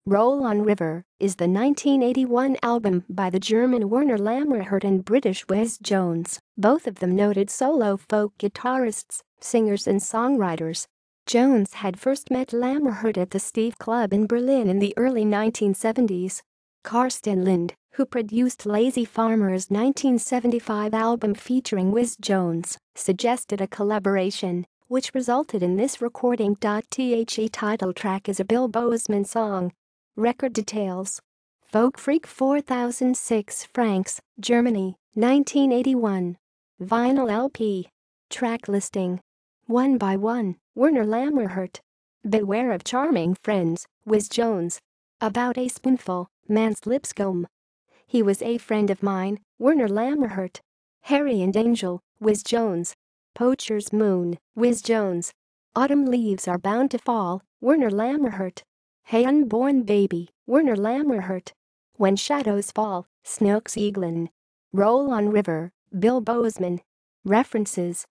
Roll on River is the 1981 album by the German Werner Lämmerhirt and British Wizz Jones, both of them noted solo folk guitarists, singers and songwriters. Jones had first met Lämmerhirt at the Steve Club in Berlin in the early 1970s. Carsten Linde, who produced Lazy Farmer's 1975 album featuring Wizz Jones, suggested a collaboration, which resulted in this recording.The title track as a Bill Boazman song. Record details. Folk Freak 4006 francs, Germany, 1981. Vinyl LP. Track listing. 1 by 1, Werner Lämmerhirt. Beware of Charming Friends, Wizz Jones. About a Spoonful, Man's Lipscomb. He was a friend of mine, Werner Lämmerhirt. Harry and Angel, Wizz Jones. Poacher's Moon, Wizz Jones. Autumn Leaves Are Bound to Fall, Werner Lämmerhirt. Hey Unborn Baby, Werner Lämmerhirt. When Shadows Fall, Snooks Eaglin. Roll on River, Bill Boazman. References.